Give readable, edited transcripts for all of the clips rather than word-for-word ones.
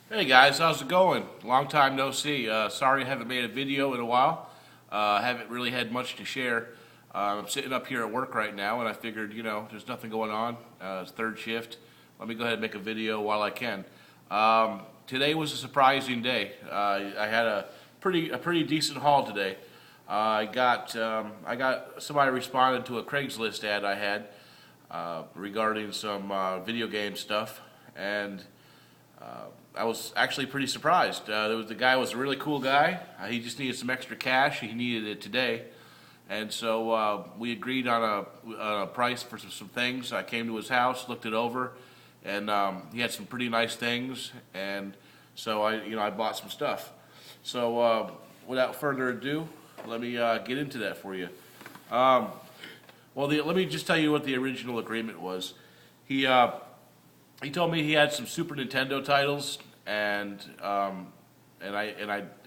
Hey guys, how's it going? Long time no see. Sorry I haven't made a video in a while. Haven't really had much to share. I'm sitting up here at work right now, and I figured, there's nothing going on. It's third shift. Let me go ahead and make a video while I can. Today was a surprising day. I had a pretty decent haul today. I got somebody responded to a Craigslist ad I had regarding some video game stuff, and I was actually pretty surprised. The guy was a really cool guy. He just needed some extra cash. He needed it today, and so we agreed on a price for some things. I came to his house, looked it over, and he had some pretty nice things. And so I bought some stuff. So without further ado, let me get into that for you. Let me just tell you what the original agreement was. He uh, he told me he had some Super Nintendo titles, and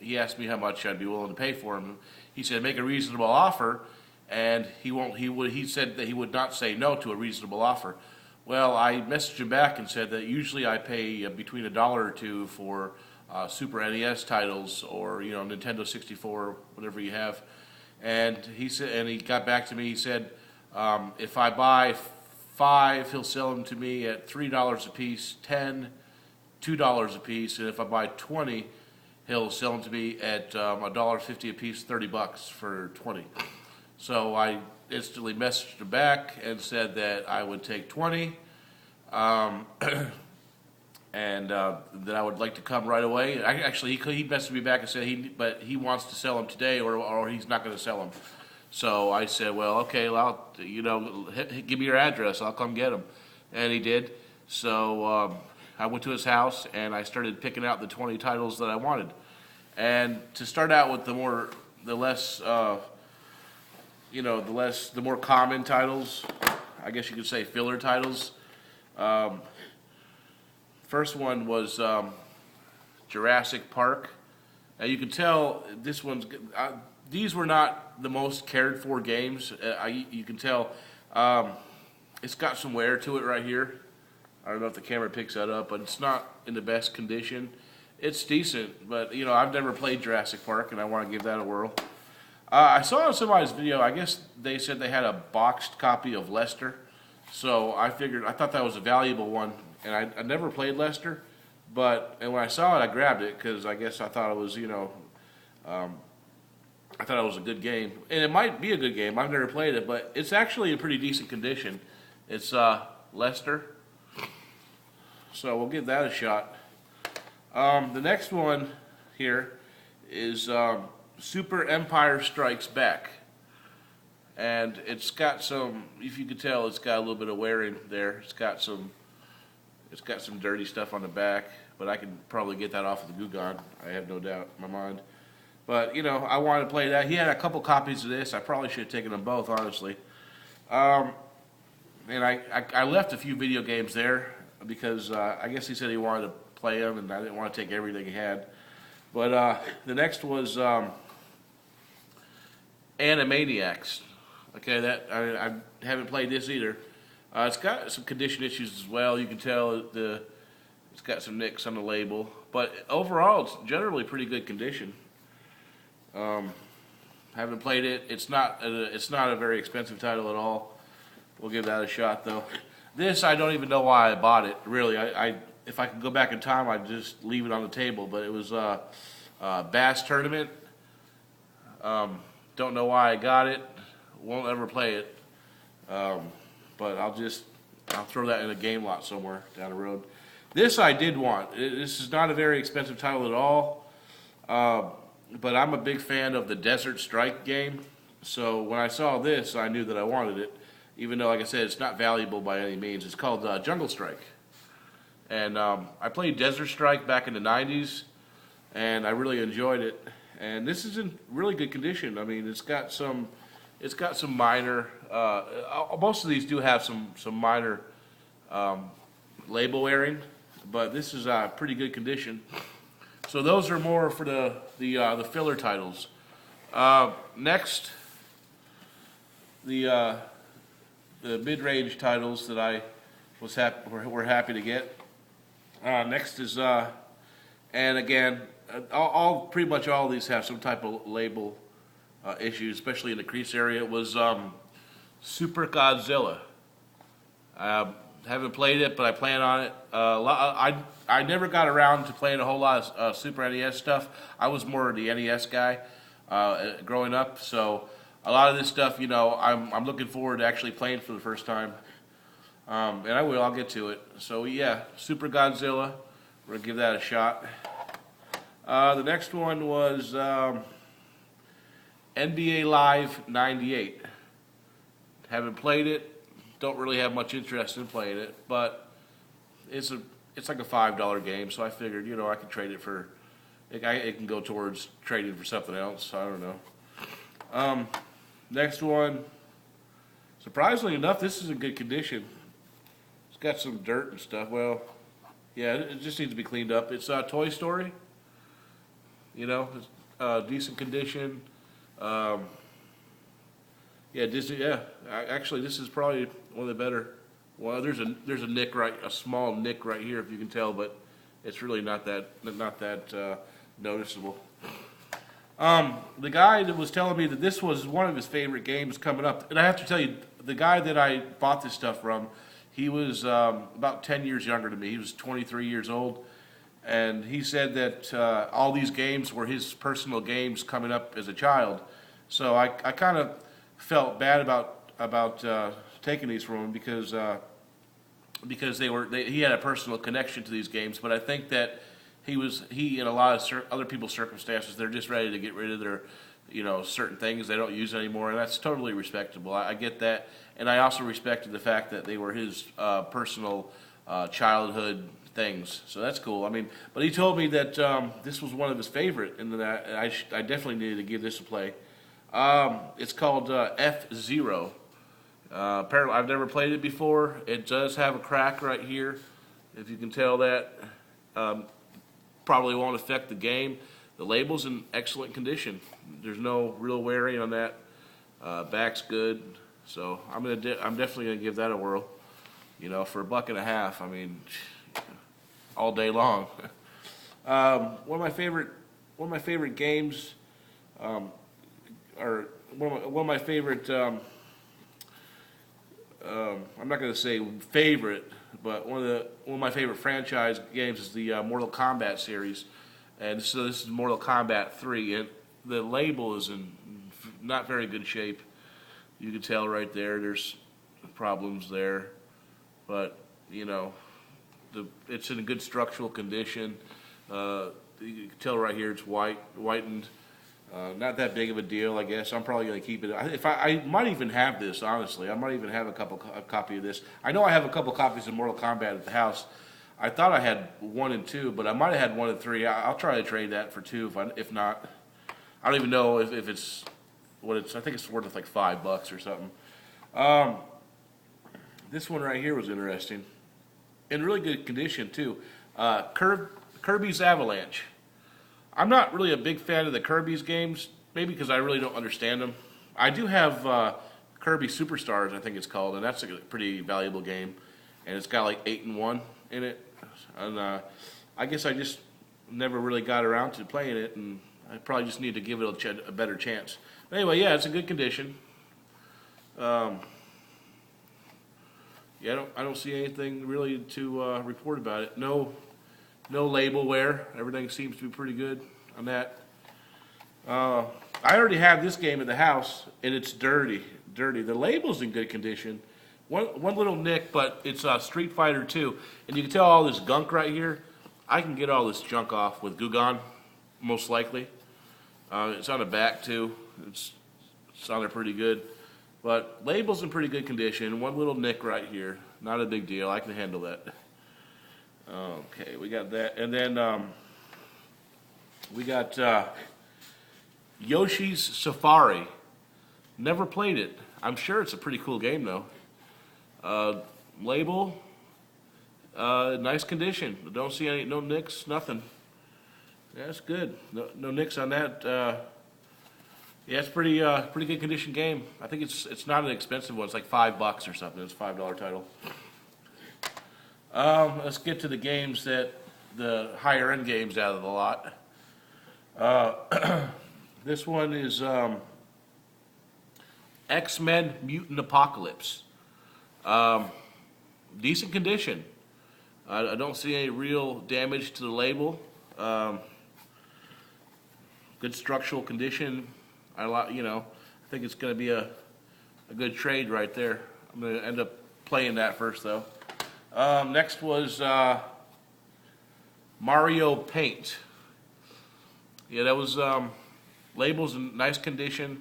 he asked me how much I'd be willing to pay for them. He said make a reasonable offer, and he said that he would not say no to a reasonable offer. Well, I messaged him back and said that usually I pay between $1 or $2 for Super NES titles, or Nintendo 64, whatever you have. And he got back to me. He said if I buy five, he'll sell them to me at $3 a piece, 10, $2 a piece, and if I buy 20, he'll sell them to me at $1.50 a piece, $30 for 20. So I instantly messaged him back and said that I would take 20, um, and that I would like to come right away. He messaged me back and said but he wants to sell them today, or he's not going to sell them. So I said, well, okay, well, give me your address. I'll come get them. And he did. So I went to his house and I started picking out the 20 titles that I wanted. And to start out with the more common titles, I guess you could say filler titles. Um, First one was Jurassic Park. Now you can tell these were not the most cared for games. You can tell it's got some wear to it right here. I don't know if the camera picks that up, but it's not in the best condition. It's decent, but I've never played Jurassic Park, and I want to give that a whirl. I saw in somebody's video. I guess they said they had a boxed copy of Lester, so I thought that was a valuable one, and I never played Lester, and when I saw it, I grabbed it because I guess I thought it was I thought it was a good game, and it might be a good game. I've never played it, but it's actually in pretty decent condition. It's Lester, so we'll give that a shot. The next one here is Super Empire Strikes Back, and it's got some. If you could tell, it's got a little bit of wearing there. It's got some dirty stuff on the back, but I can probably get that off with the Goo Gone. I have no doubt in my mind. But I wanted to play that. He had a couple copies of this. I probably should have taken them both, honestly. And I left a few video games there because I guess he said he wanted to play them, and I didn't want to take everything he had. But the next was Animaniacs. Okay, I haven't played this either. It's got some condition issues as well. You can tell it's got some nicks on the label, but overall, it's generally pretty good condition. Haven't played it. It's not a very expensive title at all. We'll give that a shot though. This I don't even know why I bought it. Really, if I could go back in time, I'd just leave it on the table. But it was Bass Tournament. Don't know why I got it. Won't ever play it. But I'll throw that in a game lot somewhere down the road. This I did want. This is not a very expensive title at all. But I'm a big fan of the Desert Strike game, so when I saw this, I knew that I wanted it, even though, like I said, it's not valuable by any means. It's called Jungle Strike, and I played Desert Strike back in the 90s, and I really enjoyed it, and this is in really good condition. I mean, it's got some minor, most of these do have some minor label wearing, but this is pretty good condition. So those are more for the filler titles. Next, the mid-range titles that I were happy to get. Next is And again, all pretty much all of these have some type of label issues, especially in the crease area. It was Super Godzilla. Haven't played it, but I plan on it. I never got around to playing a whole lot of Super NES stuff. I was more of the NES guy growing up, so a lot of this stuff, I'm looking forward to actually playing for the first time. And I will. I'll get to it. So yeah, Super Godzilla. We're gonna give that a shot. The next one was NBA Live '98. Haven't played it. Don't really have much interest in playing it, but it's like a $5 game. So I figured, I could trade it for. It can go towards trading for something else. I don't know. Next one. Surprisingly enough, this is in good condition. It's got some dirt and stuff. Well, yeah, it just needs to be cleaned up. It's Toy Story. It's decent condition. Yeah, Disney. Yeah, actually, this is probably one of the better. Well, there's a nick a small nick right here, if you can tell, but it's really not that noticeable. The guy that was telling me that this was one of his favorite games coming up, and I have to tell you, the guy that I bought this stuff from, he was about 10 years younger than me. He was 23 years old, and he said that all these games were his personal games coming up as a child. So I kind of felt bad about taking these from him because he had a personal connection to these games. But I think that he in a lot of other people's circumstances, they're just ready to get rid of their certain things they don't use anymore, and that's totally respectable. I get that, and I also respected the fact that they were his personal childhood things. So that's cool. I mean, but he told me that this was one of his favorite, and that I definitely needed to give this a play. It's called F-Zero. Apparently, I've never played it before. It does have a crack right here, if you can tell that. Probably won't affect the game. The label's in excellent condition. There's no real wearing on that. Back's good, so I'm definitely gonna give that a whirl. For $1.50. I mean, all day long. One of my favorite games, or one of my favorite. I'm not going to say favorite, but one of my favorite franchise games is the Mortal Kombat series, and so this is Mortal Kombat 3, and the label is in not very good shape. You can tell right there. There's problems there, but it's in a good structural condition. You can tell right here it's whitened. Not that big of a deal, I guess. I'm probably going to keep it. I might even have this, honestly. I might even have a copy of this. I know I have a couple copies of Mortal Kombat at the house. I thought I had 1 and 2, but I might have had 1 and 3. I'll try to trade that for 2. If not, I don't even know if it's what it's. I think it's worth like $5 or something. This one right here was interesting, in really good condition too. Kirby's Avalanche. I'm not really a big fan of the Kirby's games, maybe because I really don't understand them. I do have Kirby Superstars, I think it's called, and that's a pretty valuable game. And it's got like 8 and 1 in it. And I guess I just never really got around to playing it, and I probably just need to give it a better chance. But anyway, yeah, it's in good condition. Yeah, I don't see anything really to report about it. No label wear. Everything seems to be pretty good on that. I already have this game at the house, and it's dirty. The label's in good condition. One little nick, but it's Street Fighter 2, and you can tell all this gunk right here. I can get all this junk off with Goo Gone, most likely. It's on the back too. It's on there pretty good, but label's in pretty good condition. One little nick right here, not a big deal. I can handle that. Okay, we got that, and then we got Yoshi's Safari. Never played it. I'm sure it's a pretty cool game though. Label, nice condition. Don't see no nicks, nothing. Yeah, that's good. No nicks on that. Yeah, it's pretty good condition game. I think it's not an expensive one. It's like $5 or something. It's a $5 title. Let's get to the games that the higher end games out of the lot. This one is X-Men Mutant Apocalypse. Decent condition. I don't see any real damage to the label. Good structural condition. I think it's going to be a good trade right there. I'm going to end up playing that first though. Next was Mario Paint. Yeah, that was labels in nice condition.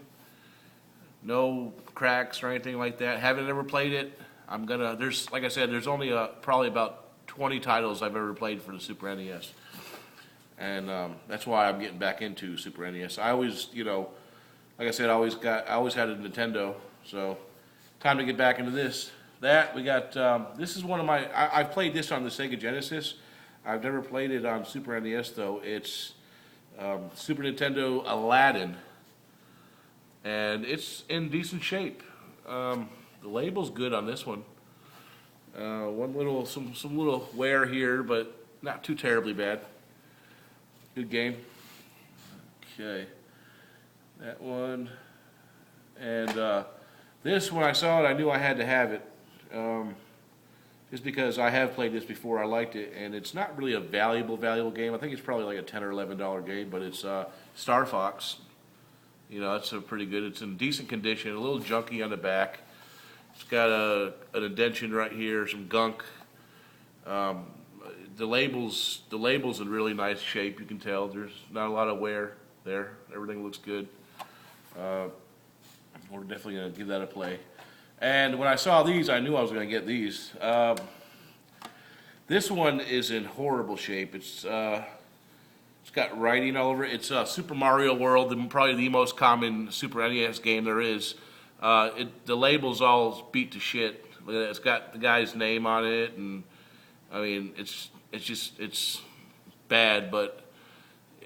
No cracks or anything like that. Haven't ever played it. Like I said, there's only probably about 20 titles I've ever played for the Super NES. And that's why I'm getting back into Super NES. I always, like I said, I always had a Nintendo. So time to get back into this. We got, this is one of my, I've played this on the Sega Genesis. I've never played it on Super NES though. It's Super Nintendo Aladdin. And it's in decent shape. The label's good on this one. Some little wear here, but not too terribly bad. Good game. Okay, that one. And this, when I saw it, I knew I had to have it. Just because I have played this before, I liked it, and it's not really a valuable game. I think it's probably like a $10 or $11 game, but it's Star Fox. It's a pretty good. It's in decent condition. A little junky on the back. It's got an indentation right here, some gunk. The label's in really nice shape. You can tell there's not a lot of wear there. Everything looks good. We're definitely gonna give that a play. And when I saw these, I knew I was gonna get these. This one is in horrible shape. It's got writing all over it. It's Super Mario World, probably the most common Super NES game there is. The label's all beat to shit. It's got the guy's name on it, and I mean, it's bad, but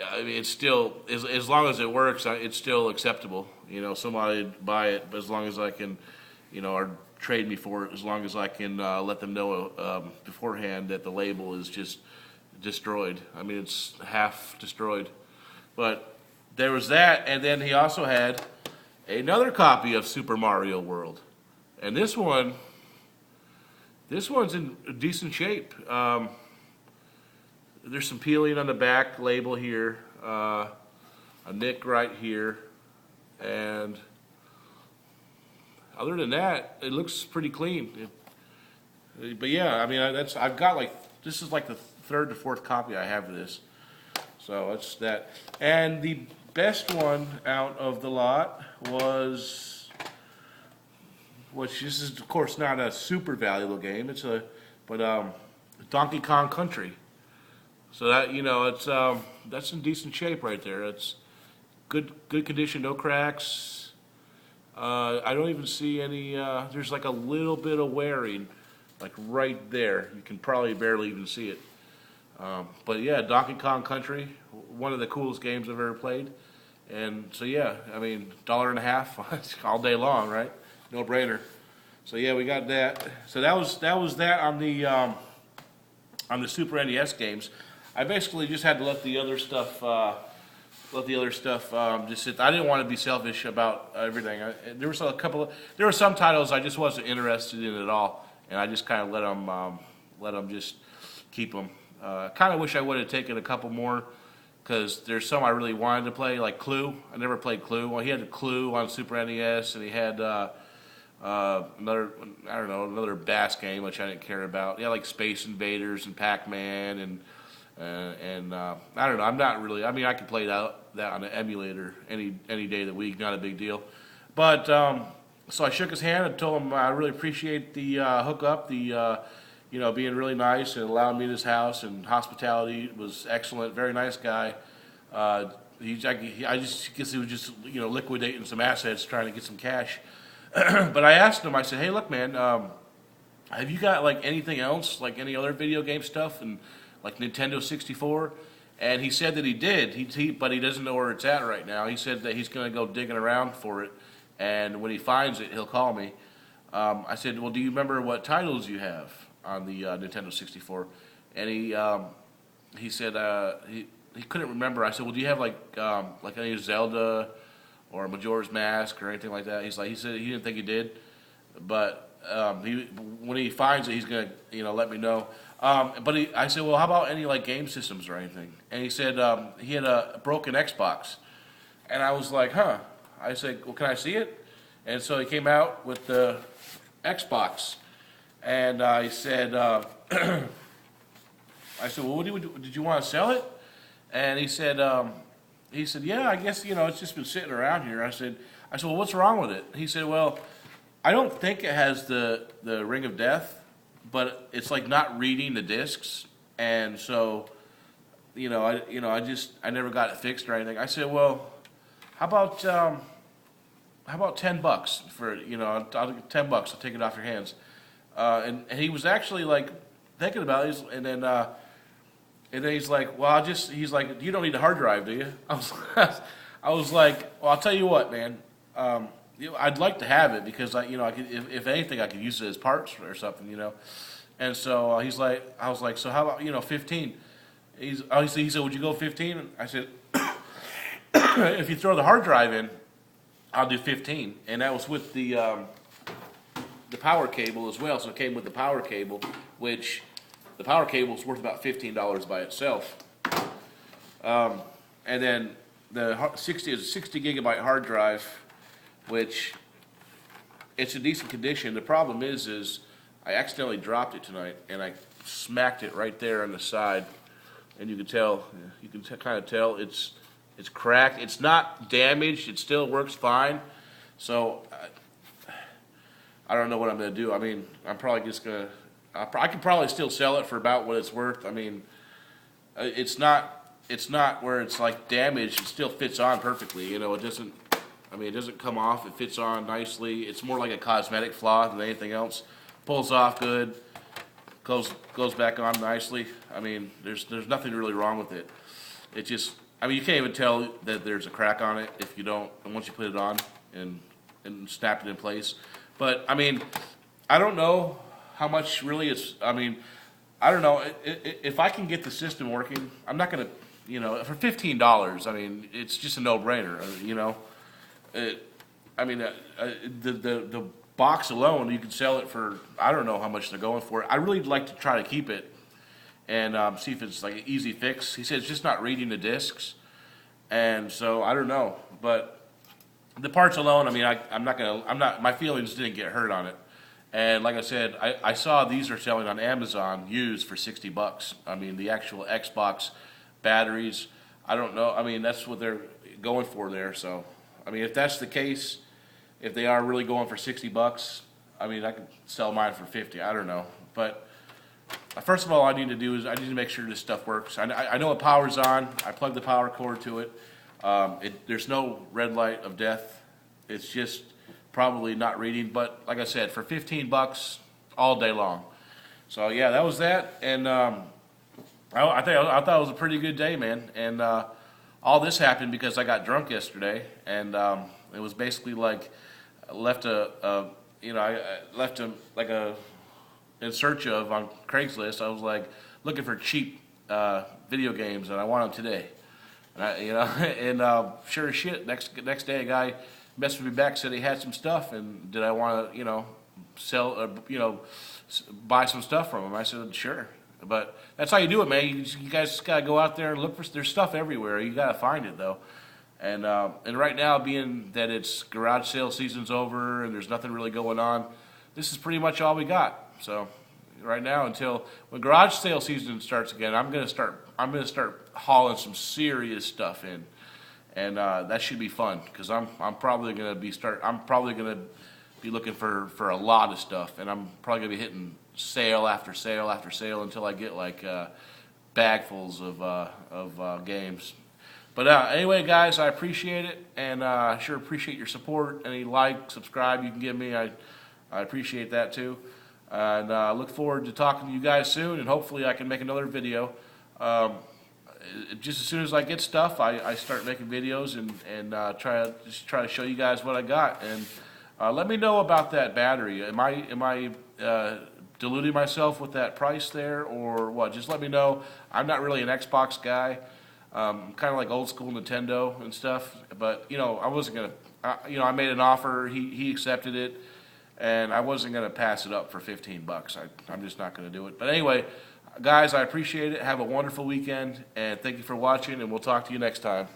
I mean, it's still, as long as it works, it's still acceptable. Somebody'd buy it, but as long as I can, or trade me for it, as long as I can let them know beforehand that the label is just destroyed. I mean, it's half destroyed. But there was that, and then he also had another copy of Super Mario World, and this one's in decent shape. There's some peeling on the back label here, a nick right here, and other than that, it looks pretty clean. But yeah, I mean, I've got this is like the third to fourth copy I have of this, so that's that. And the best one out of the lot was, which this is of course not a super valuable game. But Donkey Kong Country. So that it's that's in decent shape right there. It's good condition, no cracks. I don't even see any. There's like a little bit of wearing, like right there. You can probably barely even see it. But yeah, Donkey Kong Country, one of the coolest games I've ever played. And so yeah, I mean, $1.50 all day long, right? No brainer. So yeah, we got that. So that was that on the Super NES games. I basically just had to let the other stuff just sit. I didn't want to be selfish about everything. There were some titles I just wasn't interested in at all, and I just kind of let them just keep them. Kind of wish I would have taken a couple more, because there's some I really wanted to play, like Clue. I never played Clue. Well, he had Clue on Super NES, and he had another Bass game, which I didn't care about. Yeah, like Space Invaders and Pac-Man, and I don't know. I'm not really. I mean, I could play that on an emulator any day of the week. Not a big deal. But so I shook his hand and told him I really appreciate the hookup, being really nice and allowing me this house, and hospitality was excellent. Very nice guy. I just guess he was just liquidating some assets, trying to get some cash. But I asked him. I said, "Hey, look, man, have you got like anything else, like any other video game stuff, and like Nintendo 64?" And he said that he did. But he doesn't know where it's at right now. He said that he's going to go digging around for it, and when he finds it, he'll call me. I said, "Well, do you remember what titles you have on the Nintendo 64?" And he said he couldn't remember. I said, well, do you have like any Zelda or Majora's Mask or anything like that? He said he didn't think he did, but when he finds it, he's gonna let me know. I said, well, how about any like game systems or anything? And he said he had a broken Xbox, and I was like, huh. I said, well, can I see it? And so he came out with the Xbox, and I said, I said, well, did you want to sell it? And he said, yeah, I guess it's just been sitting around here. I said, well, what's wrong with it? He said, well, I don't think it has the Ring of Death, but it's like not reading the discs, and so, I never got it fixed or anything. I said, well, how about $10 for I'll get $10. I'll take it off your hands. And he was actually like thinking about it, and then he's like, well, he's like, you don't need a hard drive, do you? I was like, well, I'll tell you what, man. I'd like to have it because I could, if anything, I could use it as parts or something, And so I was like, so how about 15? He said, would you go 15? I said, if you throw the hard drive in, I'll do 15. And that was with the power cable as well. So it came with the power cable, which the power cable is worth about $15 by itself. And then the 60 gigabyte hard drive, which it's in decent condition. The problem is I accidentally dropped it tonight, and I smacked it right there on the side, and you can kind of tell it's cracked. It's not damaged. It still works fine. So I don't know what I'm going to do. I mean, I'm probably just going to. I could probably still sell it for about what it's worth. I mean, it's not where it's like damaged. It still fits on perfectly. It doesn't. I mean, it doesn't come off. It fits on nicely. It's more like a cosmetic flaw than anything else. Pulls off good. Goes back on nicely. I mean, there's nothing really wrong with it. It just. I mean, you can't even tell that there's a crack on it if you don't. And once you put it on and snap it in place. But I mean, I don't know how much really it's. I mean, I don't know if I can get the system working. I'm not gonna. For $15. I mean, it's just a no-brainer. The box alone, you can sell it for, I don't know how much they're going for. I really like to try to keep it and see if it's like an easy fix. He said it's just not reading the discs, and so I don't know. But the parts alone, I mean, my feelings didn't get hurt on it. And like I said, I saw these are selling on Amazon used for $60. I mean, the actual Xbox batteries, I don't know. I mean, that's what they're going for there. So, I mean, if that's the case, if they are really going for $60, I mean, I could sell mine for 50. I don't know. But first of all, I need to do is I need to make sure this stuff works. I know it powers on. I plug the power cord to it. There's no red light of death. It's just probably not reading. But like I said, for $15 all day long. So yeah, that was that. And I thought it was a pretty good day, man. And all this happened because I got drunk yesterday, and it was basically like I left in search of on Craigslist. I was like looking for cheap video games, and I want them today. And sure as shit, next day a guy messaged me back, said he had some stuff, and did I want to sell buy some stuff from him? I said sure. But that's how you do it, man. You guys just gotta go out there and look for. There's stuff everywhere. You gotta find it though. And right now, being that it's garage sale season's over and there's nothing really going on, this is pretty much all we got. So right now, until when garage sale season starts again, I'm gonna start hauling some serious stuff in, and that should be fun because I'm probably gonna be looking for a lot of stuff, and I'm probably gonna be hitting sale after sale after sale until I get like bagfuls of games. But anyway, guys, I appreciate it, and I sure appreciate your support. Any like, subscribe you can give me, I appreciate that too. And look forward to talking to you guys soon, and hopefully I can make another video. Just as soon as I get stuff, I start making videos and try to show you guys what I got. And let me know about that battery. Am I deluding myself with that price there, or what? Just let me know. I'm not really an Xbox guy. I'm kind of like old school Nintendo and stuff. But I wasn't gonna. I made an offer. He accepted it, and I wasn't gonna pass it up for $15. I'm just not gonna do it. But anyway, guys, I appreciate it. Have a wonderful weekend, and thank you for watching. And we'll talk to you next time.